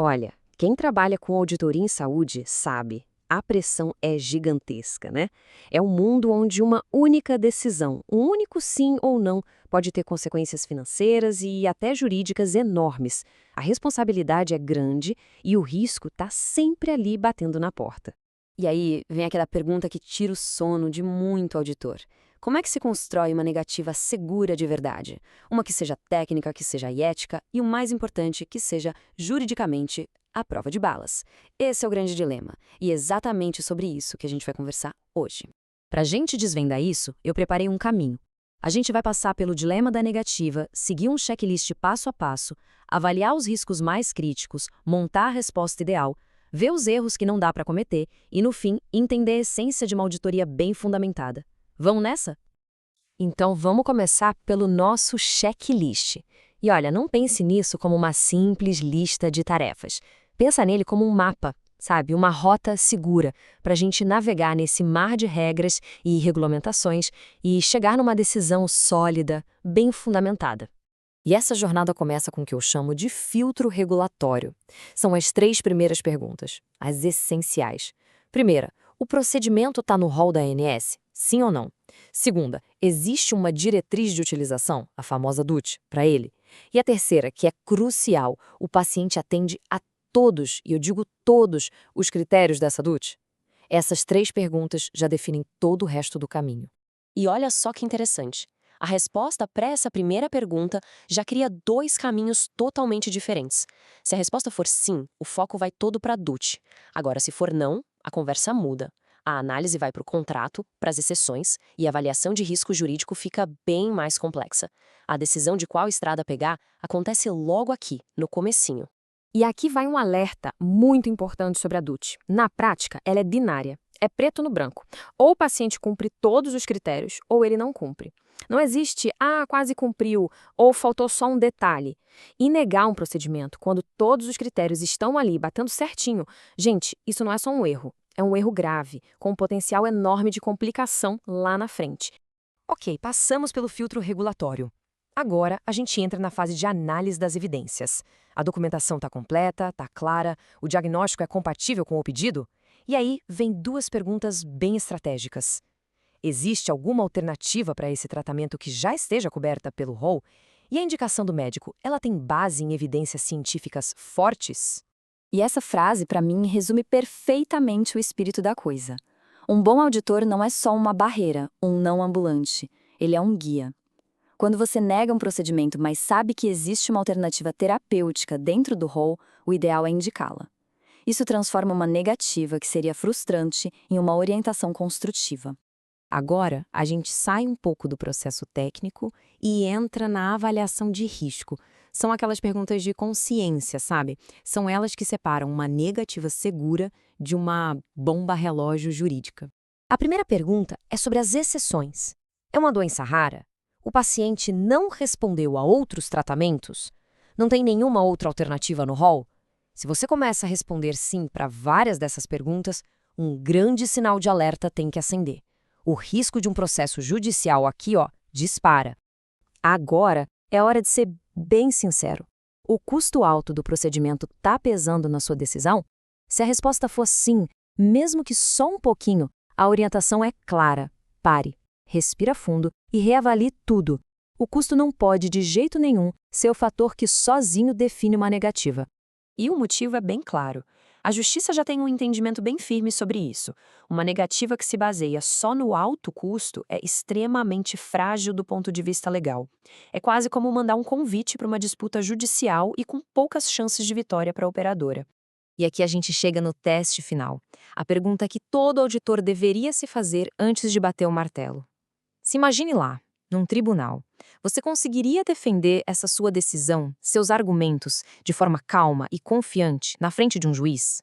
Olha, quem trabalha com auditoria em saúde sabe, a pressão é gigantesca, né? É um mundo onde uma única decisão, um único sim ou não, pode ter consequências financeiras e até jurídicas enormes. A responsabilidade é grande e o risco está sempre ali batendo na porta. E aí vem aquela pergunta que tira o sono de muito auditor. Como é que se constrói uma negativa segura de verdade? Uma que seja técnica, que seja ética e, o mais importante, que seja juridicamente à prova de balas. Esse é o grande dilema e é exatamente sobre isso que a gente vai conversar hoje. Para a gente desvendar isso, eu preparei um caminho. A gente vai passar pelo dilema da negativa, seguir um checklist passo a passo, avaliar os riscos mais críticos, montar a resposta ideal, ver os erros que não dá para cometer e, no fim, entender a essência de uma auditoria bem fundamentada. Vamos nessa? Então vamos começar pelo nosso checklist. E olha, não pense nisso como uma simples lista de tarefas. Pensa nele como um mapa, sabe? Uma rota segura para a gente navegar nesse mar de regras e regulamentações e chegar numa decisão sólida, bem fundamentada. E essa jornada começa com o que eu chamo de filtro regulatório. São as 3 primeiras perguntas, as essenciais. Primeira, o procedimento está no rol da ANS? Sim ou não? Segunda, existe uma diretriz de utilização, a famosa DUT, para ele? E a terceira, que é crucial, o paciente atende a todos, e eu digo todos, os critérios dessa DUT? Essas 3 perguntas já definem todo o resto do caminho. E olha só que interessante. A resposta para essa primeira pergunta já cria 2 caminhos totalmente diferentes. Se a resposta for sim, o foco vai todo para a DUT. Agora, se for não, a conversa muda. A análise vai para o contrato, para as exceções, e a avaliação de risco jurídico fica bem mais complexa. A decisão de qual estrada pegar acontece logo aqui, no comecinho. E aqui vai um alerta muito importante sobre a DUT. Na prática, ela é binária. É preto no branco. Ou o paciente cumpre todos os critérios, ou ele não cumpre. Não existe, quase cumpriu, ou faltou só um detalhe. E negar um procedimento quando todos os critérios estão ali, batendo certinho, gente, isso não é só um erro. É um erro grave, com um potencial enorme de complicação lá na frente. Ok, passamos pelo filtro regulatório. Agora, a gente entra na fase de análise das evidências. A documentação está completa, está clara, o diagnóstico é compatível com o pedido? E aí, vem 2 perguntas bem estratégicas. Existe alguma alternativa para esse tratamento que já esteja coberta pelo rol? E a indicação do médico, ela tem base em evidências científicas fortes? E essa frase, para mim, resume perfeitamente o espírito da coisa. Um bom auditor não é só uma barreira, um não ambulante. Ele é um guia. Quando você nega um procedimento, mas sabe que existe uma alternativa terapêutica dentro do rol, o ideal é indicá-la. Isso transforma uma negativa, que seria frustrante, em uma orientação construtiva. Agora, a gente sai um pouco do processo técnico e entra na avaliação de risco. São aquelas perguntas de consciência, sabe? São elas que separam uma negativa segura de uma bomba relógio jurídica. A primeira pergunta é sobre as exceções. É uma doença rara? O paciente não respondeu a outros tratamentos? Não tem nenhuma outra alternativa no rol? Se você começa a responder sim para várias dessas perguntas, um grande sinal de alerta tem que acender. O risco de um processo judicial aqui, dispara. Agora é hora de ser bem sincero. O custo alto do procedimento está pesando na sua decisão? Se a resposta for sim, mesmo que só um pouquinho, a orientação é clara. Pare, respira fundo e reavalie tudo. O custo não pode, de jeito nenhum, ser o fator que sozinho define uma negativa. E o motivo é bem claro. A Justiça já tem um entendimento bem firme sobre isso. Uma negativa que se baseia só no alto custo é extremamente frágil do ponto de vista legal. É quase como mandar um convite para uma disputa judicial e com poucas chances de vitória para a operadora. E aqui a gente chega no teste final. A pergunta que todo auditor deveria se fazer antes de bater o martelo. Se imagine lá, num tribunal. Você conseguiria defender essa sua decisão, seus argumentos, de forma calma e confiante, na frente de um juiz?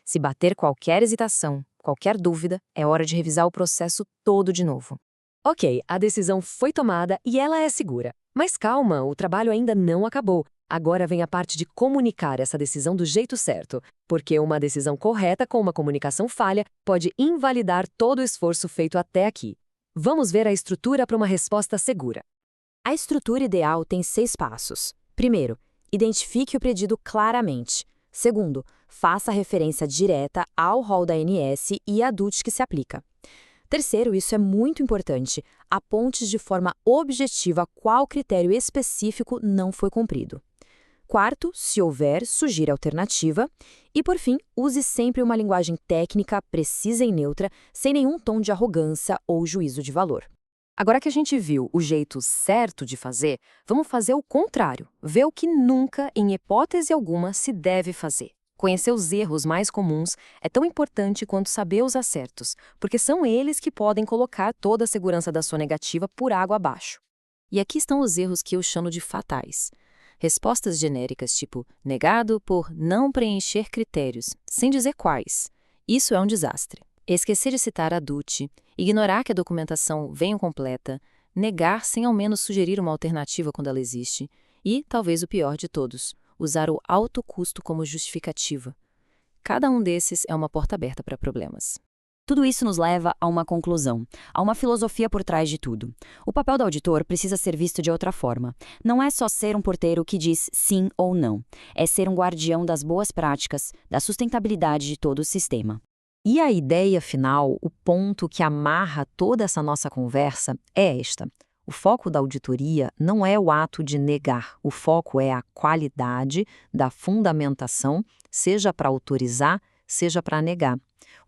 Se bater qualquer hesitação, qualquer dúvida, é hora de revisar o processo todo de novo. Ok, a decisão foi tomada e ela é segura. Mas calma, o trabalho ainda não acabou. Agora vem a parte de comunicar essa decisão do jeito certo, porque uma decisão correta com uma comunicação falha pode invalidar todo o esforço feito até aqui. Vamos ver a estrutura para uma resposta segura. A estrutura ideal tem 6 passos. Primeiro, identifique o pedido claramente. Segundo, faça referência direta ao rol da ANS e à DUT que se aplica. Terceiro, isso é muito importante, aponte de forma objetiva qual critério específico não foi cumprido. Quarto, se houver, sugira alternativa. E, por fim, use sempre uma linguagem técnica, precisa e neutra, sem nenhum tom de arrogância ou juízo de valor. Agora que a gente viu o jeito certo de fazer, vamos fazer o contrário, ver o que nunca, em hipótese alguma, se deve fazer. Conhecer os erros mais comuns é tão importante quanto saber os acertos, porque são eles que podem colocar toda a segurança da sua negativa por água abaixo. E aqui estão os erros que eu chamo de fatais. Respostas genéricas tipo negado por não preencher critérios, sem dizer quais. Isso é um desastre. Esquecer de citar a DUT, ignorar que a documentação vem incompleta, negar sem ao menos sugerir uma alternativa quando ela existe e, talvez o pior de todos, usar o alto custo como justificativa. Cada um desses é uma porta aberta para problemas. Tudo isso nos leva a uma conclusão, a uma filosofia por trás de tudo. O papel do auditor precisa ser visto de outra forma. Não é só ser um porteiro que diz sim ou não. É ser um guardião das boas práticas, da sustentabilidade de todo o sistema. E a ideia final, o ponto que amarra toda essa nossa conversa, é esta. O foco da auditoria não é o ato de negar, o foco é a qualidade da fundamentação, seja para autorizar, seja para negar.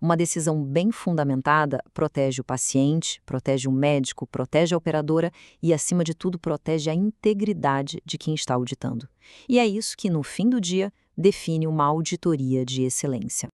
Uma decisão bem fundamentada protege o paciente, protege o médico, protege a operadora e, acima de tudo, protege a integridade de quem está auditando. E é isso que, no fim do dia, define uma auditoria de excelência.